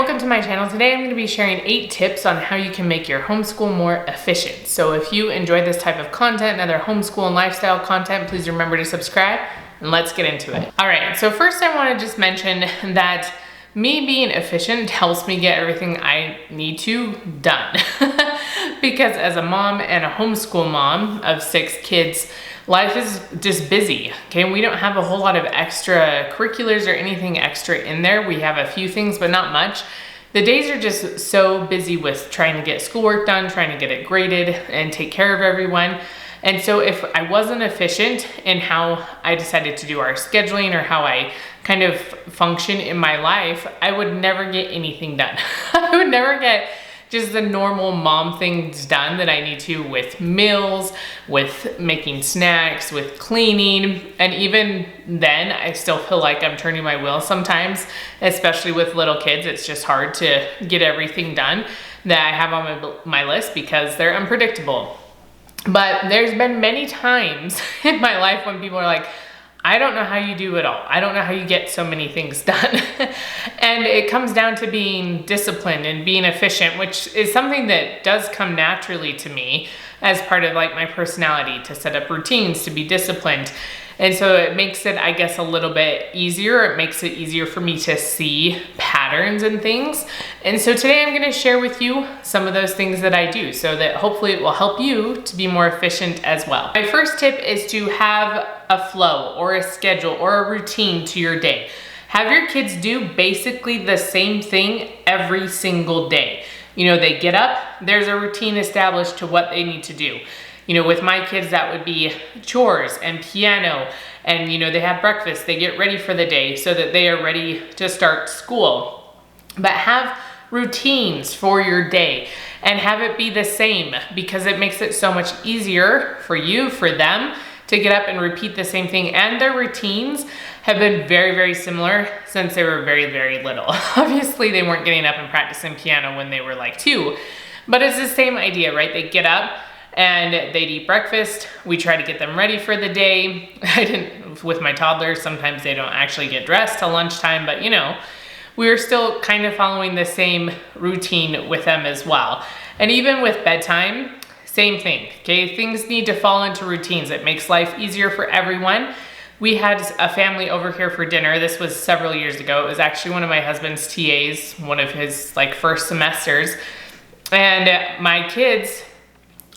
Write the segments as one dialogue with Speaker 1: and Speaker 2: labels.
Speaker 1: welcome to my channel. Today I'm going to be sharing 8 tips on how you can make your homeschool more efficient. So if you enjoy this type of content and other homeschool and lifestyle content, please remember to subscribe and let's get into it. All right, so first I want to just mention that me being efficient helps me get everything I need to done. Because as a mom and a homeschool mom of 6 kids, life is just busy, okay? We don't have a whole lot of extra curriculars or anything extra in there. We have a few things, but not much. The days are just so busy with trying to get schoolwork done, trying to get it graded and take care of everyone. And so if I wasn't efficient in how I decided to do our scheduling or how I kind of function in my life, I would never get anything done. I would never get just the normal mom things done that I need to with meals, with making snacks, with cleaning. And even then, I still feel like I'm turning my wheel sometimes, especially with little kids. It's just hard to get everything done that I have on my list because they're unpredictable. But there's been many times in my life when people are like, I don't know how you do it all. I don't know how you get so many things done. And it comes down to being disciplined and being efficient, which is something that does come naturally to me as part of like my personality, to set up routines, to be disciplined. And so it makes it, I guess, a little bit easier. It makes it easier for me to see patterns and things. And so today I'm gonna share with you some of those things that I do so that hopefully it will help you to be more efficient as well. My first tip is to have a flow or a schedule or a routine to your day. Have your kids do basically the same thing every single day. You know, they get up, there's a routine established to what they need to do. You know, with my kids, that would be chores and piano, and you know, they have breakfast, they get ready for the day so that they are ready to start school. But have routines for your day and have it be the same, because it makes it so much easier for you, for them, to get up and repeat the same thing. And their routines have been very, very similar since they were very, very little. Obviously, they weren't getting up and practicing piano when they were like 2, but it's the same idea, right? They get up and they'd eat breakfast. We try to get them ready for the day. With my toddlers, sometimes they don't actually get dressed till lunchtime, but you know, we're still kind of following the same routine with them as well. And even with bedtime, same thing, okay? Things need to fall into routines. It makes life easier for everyone. We had a family over here for dinner. This was several years ago. It was actually one of my husband's TAs, one of his like first semesters. And my kids,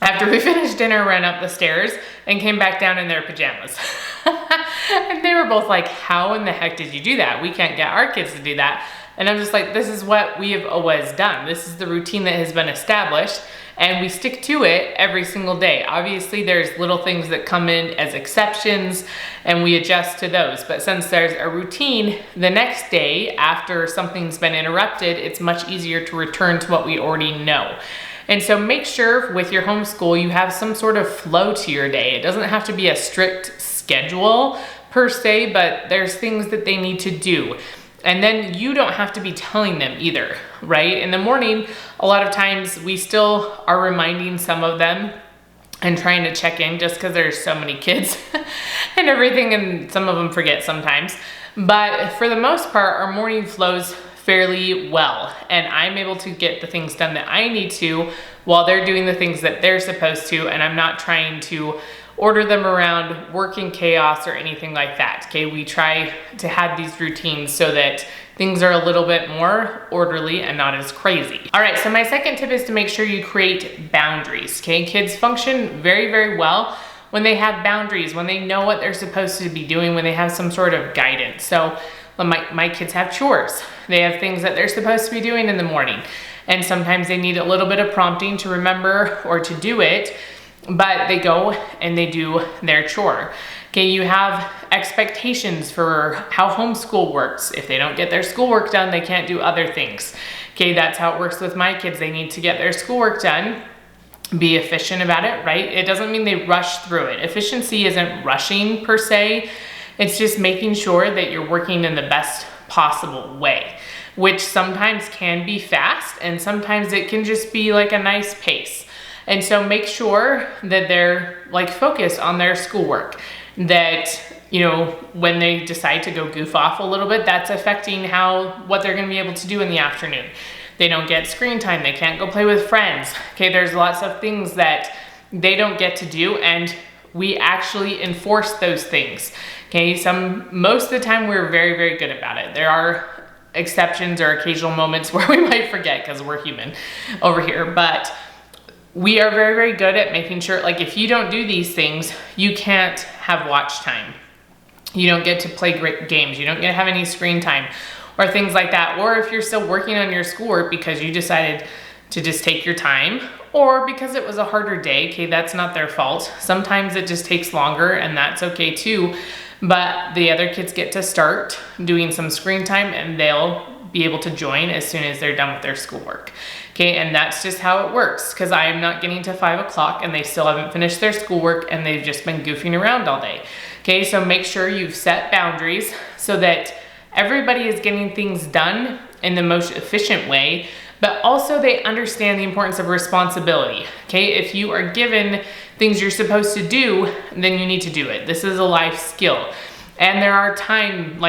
Speaker 1: after we finished dinner, ran up the stairs and came back down in their pajamas. And they were both like, how in the heck did you do that? We can't get our kids to do that. And I'm just like, this is what we have always done. This is the routine that has been established, and we stick to it every single day. Obviously, there's little things that come in as exceptions, and we adjust to those. But since there's a routine, the next day after something's been interrupted, it's much easier to return to what we already know. And so make sure with your homeschool, you have some sort of flow to your day. It doesn't have to be a strict schedule per se, but there's things that they need to do. And then you don't have to be telling them either, right? In the morning, a lot of times we still are reminding some of them and trying to check in just because there's so many kids and everything, and some of them forget sometimes. But for the most part, our morning flows fairly well, and I'm able to get the things done that I need to while they're doing the things that they're supposed to, and I'm not trying to order them around, work in chaos or anything like that, okay? We try to have these routines so that things are a little bit more orderly and not as crazy. All right, so my second tip is to make sure you create boundaries, okay? Kids function very, very well when they have boundaries, when they know what they're supposed to be doing, when they have some sort of guidance. So my kids have chores. They have things that they're supposed to be doing in the morning. And sometimes they need a little bit of prompting to remember or to do it, but they go and they do their chore. Okay, you have expectations for how homeschool works. If they don't get their schoolwork done, they can't do other things. Okay, that's how it works with my kids. They need to get their schoolwork done, be efficient about it, right? It doesn't mean they rush through it. Efficiency isn't rushing per se. It's just making sure that you're working in the best possible way, which sometimes can be fast and sometimes it can just be like a nice pace. And so make sure that they're like focused on their schoolwork, that when they decide to go goof off a little bit, that's affecting what they're gonna be able to do in the afternoon. They don't get screen time, they can't go play with friends. Okay, there's lots of things that they don't get to do, and we actually enforce those things. Okay, most of the time we're very, very good about it. There are exceptions or occasional moments where we might forget because we're human over here, but we are very, very good at making sure, like if you don't do these things, you can't have watch time. You don't get to play great games. You don't get to have any screen time or things like that. Or if you're still working on your schoolwork because you decided to just take your time, or because it was a harder day, okay, that's not their fault. Sometimes it just takes longer, and that's okay too. But the other kids get to start doing some screen time, and they'll be able to join as soon as they're done with their schoolwork. Okay, and that's just how it works, because I am not getting to 5 o'clock and they still haven't finished their schoolwork and they've just been goofing around all day. Okay, so make sure you've set boundaries so that everybody is getting things done in the most efficient way, but also they understand the importance of responsibility. Okay, if you are given things you're supposed to do, then you need to do it. This is a life skill. And there are deadlines,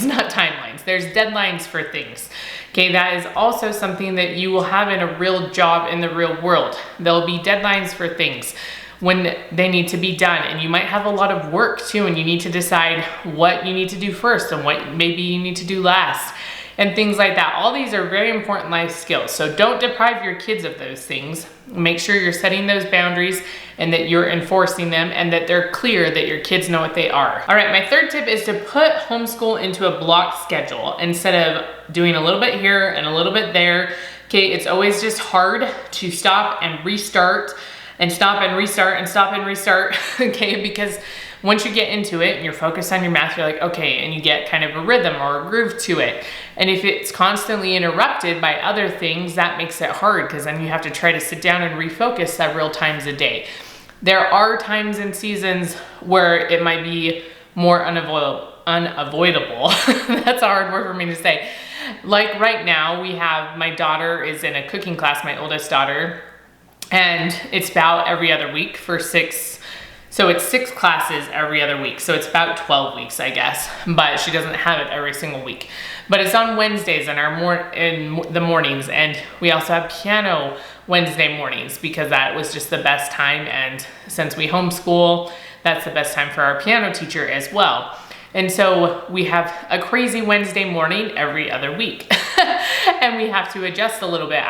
Speaker 1: not timelines. There's deadlines for things. Okay, that is also something that you will have in a real job in the real world. There'll be deadlines for things when they need to be done, and you might have a lot of work too, and you need to decide what you need to do first and what maybe you need to do last, and things like that. All these are very important life skills, so don't deprive your kids of those things. Make sure you're setting those boundaries and that you're enforcing them and that they're clear, that your kids know what they are. All right, my third tip is to put homeschool into a block schedule instead of doing a little bit here and a little bit there. Okay, it's always just hard to stop and restart and stop and restart and stop and restart, okay? Because once you get into it and you're focused on your math, you're like, okay, and you get kind of a rhythm or a groove to it. And if it's constantly interrupted by other things, that makes it hard, because then you have to try to sit down and refocus several times a day. There are times and seasons where it might be more unavoidable. That's a hard word for me to say. Like right now, my daughter is in a cooking class, my oldest daughter, and it's about every other week for 6. So it's 6 classes every other week. So it's about 12 weeks, I guess, but she doesn't have it every single week. But it's on Wednesdays in the mornings, and we also have piano Wednesday mornings because that was just the best time. And since we homeschool, that's the best time for our piano teacher as well. And so we have a crazy Wednesday morning every other week and we have to adjust a little bit.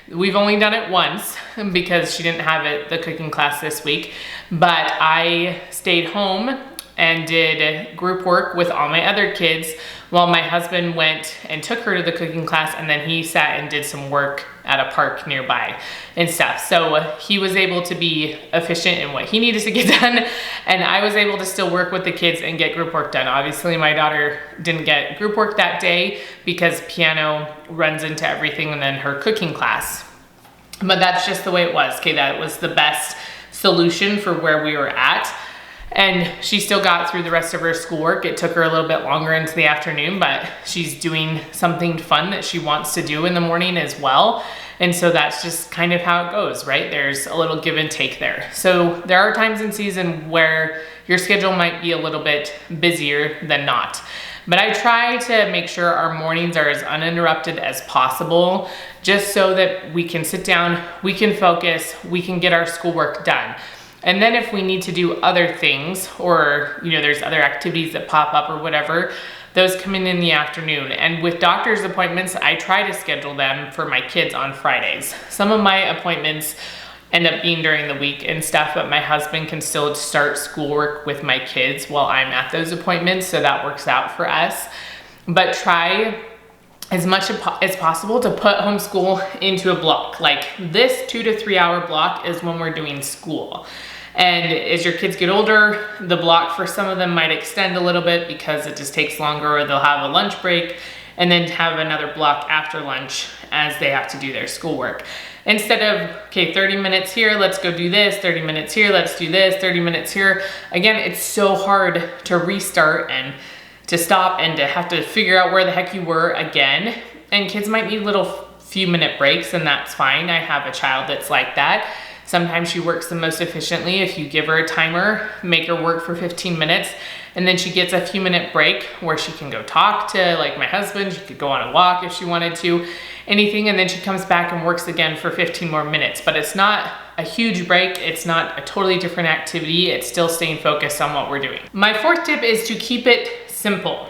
Speaker 1: We've only done it once because she didn't have the cooking class this week, but I stayed home and did group work with all my other kids while my husband went and took her to the cooking class, and then he sat and did some work at a park nearby and stuff. So he was able to be efficient in what he needed to get done, and I was able to still work with the kids and get group work done. Obviously, my daughter didn't get group work that day because piano runs into everything and then her cooking class. But that's just the way it was. Okay, that was the best solution for where we were at. And she still got through the rest of her schoolwork. It took her a little bit longer into the afternoon, but she's doing something fun that she wants to do in the morning as well. And so that's just kind of how it goes, right? There's a little give and take there. So there are times in season where your schedule might be a little bit busier than not. But I try to make sure our mornings are as uninterrupted as possible, just so that we can sit down, we can focus, we can get our schoolwork done. And then if we need to do other things, or there's other activities that pop up or whatever, those come in the afternoon. And with doctor's appointments, I try to schedule them for my kids on Fridays. Some of my appointments end up being during the week and stuff, but my husband can still start schoolwork with my kids while I'm at those appointments, so that works out for us. But try as much as possible to put homeschool into a block. Like this 2 to 3 hour block is when we're doing school. And as your kids get older, the block for some of them might extend a little bit because it just takes longer, or they'll have a lunch break and then have another block after lunch as they have to do their schoolwork. Instead of, okay, 30 minutes here, let's go do this, 30 minutes here, let's do this, 30 minutes here. Again, it's so hard to restart and to stop and to have to figure out where the heck you were again. And kids might need little few minute breaks, and that's fine. I have a child that's like that. Sometimes she works the most efficiently if you give her a timer, make her work for 15 minutes, and then she gets a few minute break where she can go talk to like my husband, she could go on a walk if she wanted to, anything, and then she comes back and works again for 15 more minutes. But it's not a huge break, it's not a totally different activity, it's still staying focused on what we're doing. My fourth tip is to keep it simple.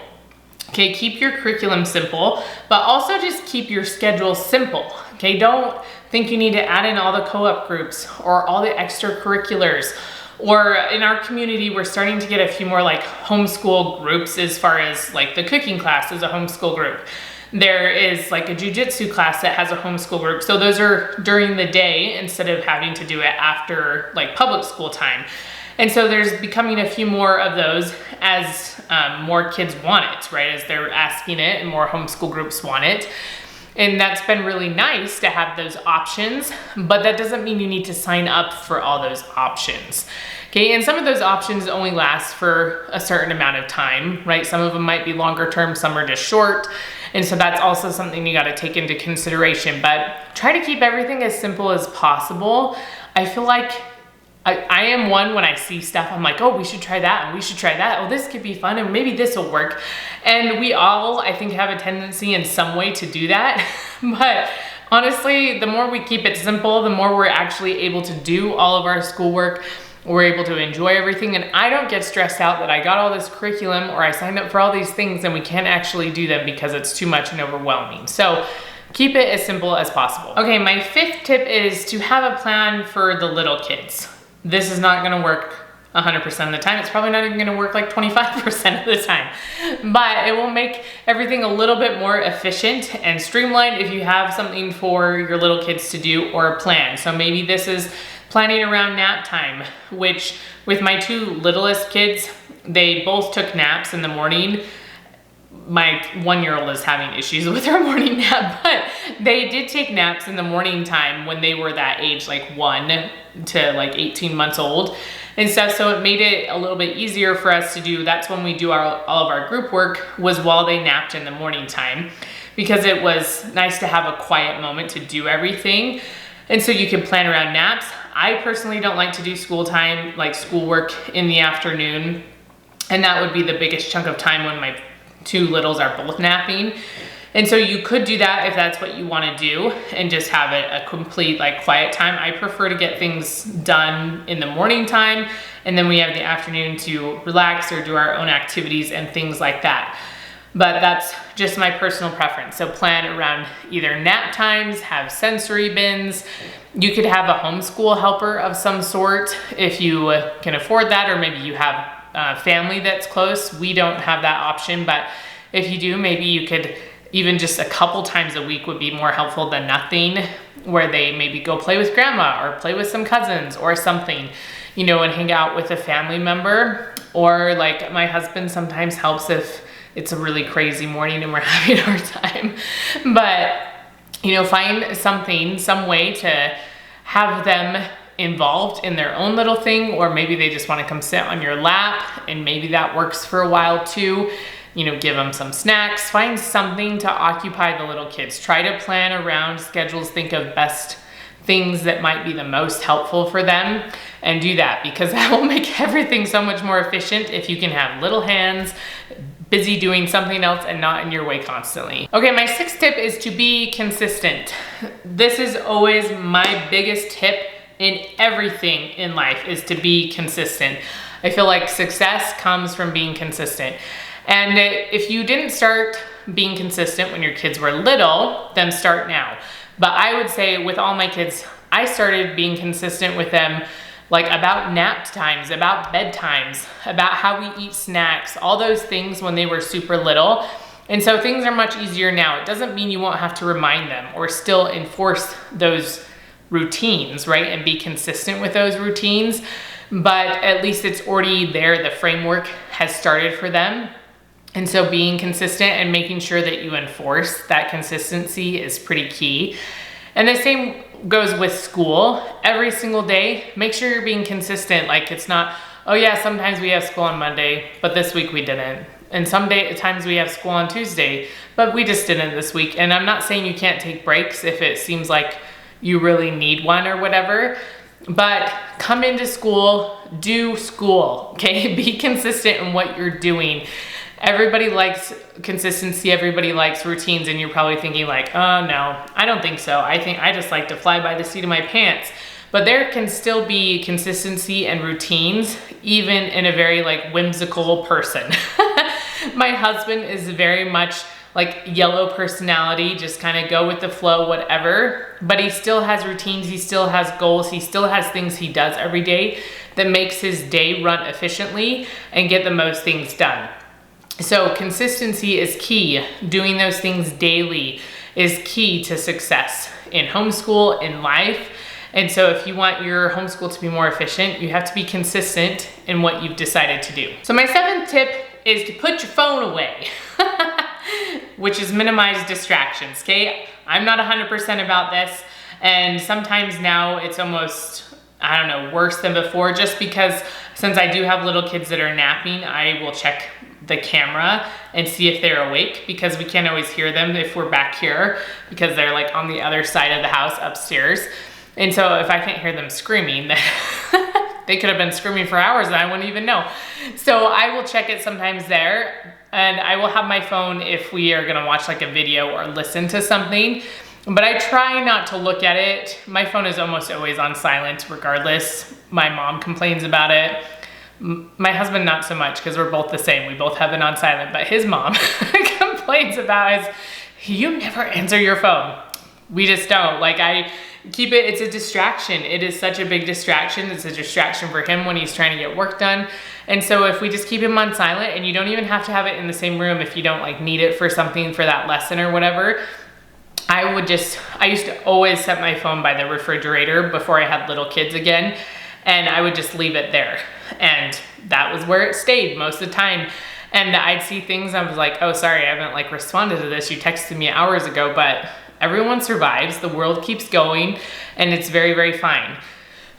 Speaker 1: Okay, keep your curriculum simple, but also just keep your schedule simple. Okay, don't think you need to add in all the co-op groups or all the extracurriculars. Or in our community, we're starting to get a few more like homeschool groups, as far as like the cooking class is a homeschool group. There is like a jujitsu class that has a homeschool group. So those are during the day instead of having to do it after like public school time. And so there's becoming a few more of those as more kids want it, right? As they're asking it and more homeschool groups want it. And that's been really nice to have those options, but that doesn't mean you need to sign up for all those options. Okay, and some of those options only last for a certain amount of time, right? Some of them might be longer term, some are just short. And so that's also something you gotta take into consideration, but try to keep everything as simple as possible. I feel like I am one, when I see stuff, I'm like, oh, we should try that, and we should try that. Oh, this could be fun, and maybe this will work. And we all, I think, have a tendency in some way to do that. But honestly, the more we keep it simple, the more we're actually able to do all of our schoolwork. We're able to enjoy everything, and I don't get stressed out that I got all this curriculum or I signed up for all these things and we can't actually do them because it's too much and overwhelming. So keep it as simple as possible. Okay, my fifth tip is to have a plan for the little kids. This is not gonna work 100% of the time. It's probably not even gonna work like 25% of the time, but it will make everything a little bit more efficient and streamlined if you have something for your little kids to do or a plan. So maybe this is planning around nap time, which with my two littlest kids, they both took naps in the morning. My 1-year-old is having issues with her morning nap, but they did take naps in the morning time when they were that age, like 1 to like 18 months old and stuff. So it made it a little bit easier for us to do. That's when we do all of our group work, was while they napped in the morning time, because it was nice to have a quiet moment to do everything. And so you can plan around naps. I personally don't like to do school time, like schoolwork in the afternoon. And that would be the biggest chunk of time when my two littles are both napping. And so you could do that if that's what you want to do and just have it a complete like quiet time. I prefer to get things done in the morning time, and then we have the afternoon to relax or do our own activities and things like that. But that's just my personal preference. So plan around either nap times, have sensory bins. You could have a homeschool helper of some sort if you can afford that, or maybe you have family that's close. We don't have that option, but if you do, maybe you could, even just a couple times a week would be more helpful than nothing, where they maybe go play with grandma or play with some cousins or something, you know, and hang out with a family member. Or like my husband sometimes helps if it's a really crazy morning and we're having a hard time. But, you know, find something, some way to have them involved in their own little thing, or maybe they just want to come sit on your lap, and maybe that works for a while too. You know, give them some snacks, find something to occupy the little kids. Try to plan around schedules, think of best things that might be the most helpful for them, and do that, because that will make everything so much more efficient if you can have little hands busy doing something else and not in your way constantly. Okay, my sixth tip is to be consistent. This is always my biggest tip in everything in life, is to be consistent. I feel like success comes from being consistent. And if you didn't start being consistent when your kids were little, then start now. But I would say with all my kids, I started being consistent with them like about nap times, about bedtimes, about how we eat snacks, all those things when they were super little. And so things are much easier now. It doesn't mean you won't have to remind them or still enforce those routines, right? And be consistent with those routines, but at least it's already there. The framework has started for them. And so being consistent and making sure that you enforce that consistency is pretty key. And the same goes with school. Every single day, make sure you're being consistent. Like, it's not, oh yeah, sometimes we have school on Monday, but this week we didn't. And times we have school on Tuesday, but we just didn't this week. And I'm not saying you can't take breaks if it seems like you really need one or whatever. But come into school, do school, okay? Be consistent in what you're doing. Everybody likes consistency, everybody likes routines, and you're probably thinking like, oh no, I don't think so. I think I just like to fly by the seat of my pants. But there can still be consistency and routines, even in a very like whimsical person. My husband is very much like yellow personality, just kind of go with the flow, whatever. But he still has routines, he still has goals, he still has things he does every day that makes his day run efficiently and get the most things done. So consistency is key. Doing those things daily is key to success in homeschool, in life. And so if you want your homeschool to be more efficient, you have to be consistent in what you've decided to do. So my 7th tip is to put your phone away, which is minimize distractions, okay? I'm not 100% about this, and sometimes now it's almost, I don't know, worse than before, just because since I do have little kids that are napping, I will check the camera and see if they're awake, because we can't always hear them if we're back here because they're like on the other side of the house upstairs. And so if I can't hear them screaming, they could have been screaming for hours and I wouldn't even know. So I will check it sometimes there, and I will have my phone if we are gonna watch like a video or listen to something, but I try not to look at it. My phone is almost always on silent regardless. My mom complains about it. My husband, not so much, because we're both the same. We both have it on silent, but his mom complains about is, you never answer your phone. We just don't. Like, I keep it, it's a distraction. It is such a big distraction. It's a distraction for him when he's trying to get work done. And so if we just keep him on silent, and you don't even have to have it in the same room if you don't like need it for something for that lesson or whatever, I used to always set my phone by the refrigerator before I had little kids again, and I would just leave it there. And that was where it stayed most of the time. And I'd see things, I was like, oh, sorry, I haven't like responded to this. You texted me hours ago, but everyone survives, the world keeps going, and it's very, very fine.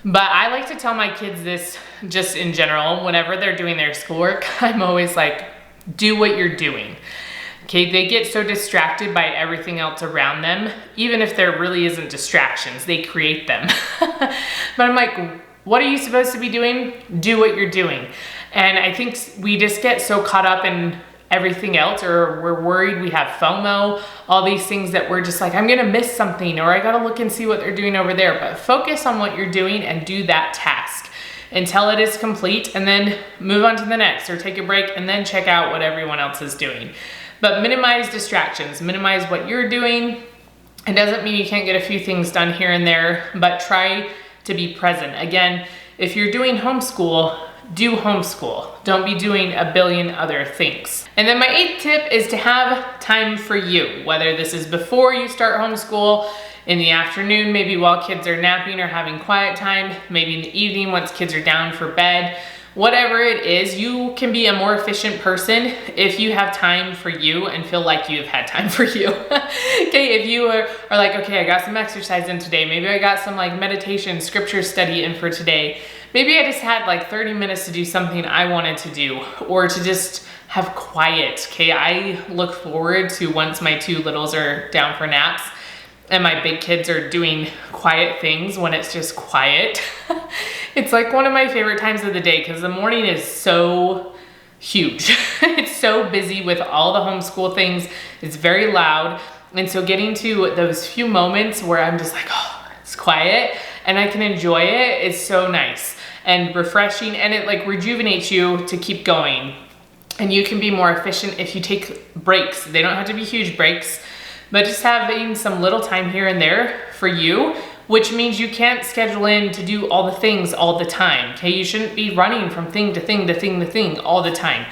Speaker 1: But I like to tell my kids this just in general, whenever they're doing their schoolwork, I'm always like, do what you're doing. Okay, they get so distracted by everything else around them, even if there really isn't distractions, they create them. But I'm like, what are you supposed to be doing? Do what you're doing. And I think we just get so caught up in everything else, or we're worried, we have FOMO, all these things that we're just like, I'm gonna miss something, or I gotta look and see what they're doing over there. But focus on what you're doing and do that task until it is complete, and then move on to the next, or take a break and then check out what everyone else is doing. But minimize distractions, minimize what you're doing. It doesn't mean you can't get a few things done here and there, but try to be present. Again, if you're doing homeschool, do homeschool. Don't be doing a billion other things. And then my 8th tip is to have time for you, whether this is before you start homeschool, in the afternoon, maybe while kids are napping or having quiet time, maybe in the evening once kids are down for bed. Whatever it is, you can be a more efficient person if you have time for you and feel like you've had time for you. Okay, if you are like, okay, I got some exercise in today, maybe I got some like meditation, scripture study in for today. Maybe I just had like 30 minutes to do something I wanted to do, or to just have quiet. Okay, I look forward to once my 2 littles are down for naps and my big kids are doing quiet things, when it's just quiet. It's like one of my favorite times of the day, because the morning is so huge. It's so busy with all the homeschool things. It's very loud. And so getting to those few moments where I'm just like, oh, it's quiet and I can enjoy it is so nice and refreshing, and it like rejuvenates you to keep going. And you can be more efficient if you take breaks. They don't have to be huge breaks, but just having some little time here and there for you, which means you can't schedule in to do all the things all the time, okay? You shouldn't be running from thing to thing to thing to thing all the time,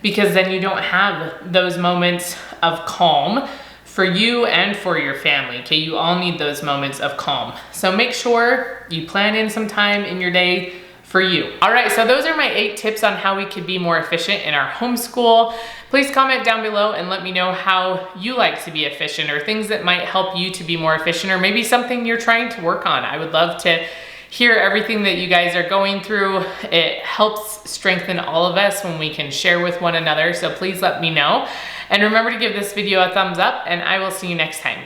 Speaker 1: because then you don't have those moments of calm for you and for your family, okay? You all need those moments of calm. So make sure you plan in some time in your day for you. All right, so those are my 8 tips on how we could be more efficient in our homeschool. Please comment down below and let me know how you like to be efficient, or things that might help you to be more efficient, or maybe something you're trying to work on. I would love to hear everything that you guys are going through. It helps strengthen all of us when we can share with one another, so please let me know. And remember to give this video a thumbs up, and I will see you next time.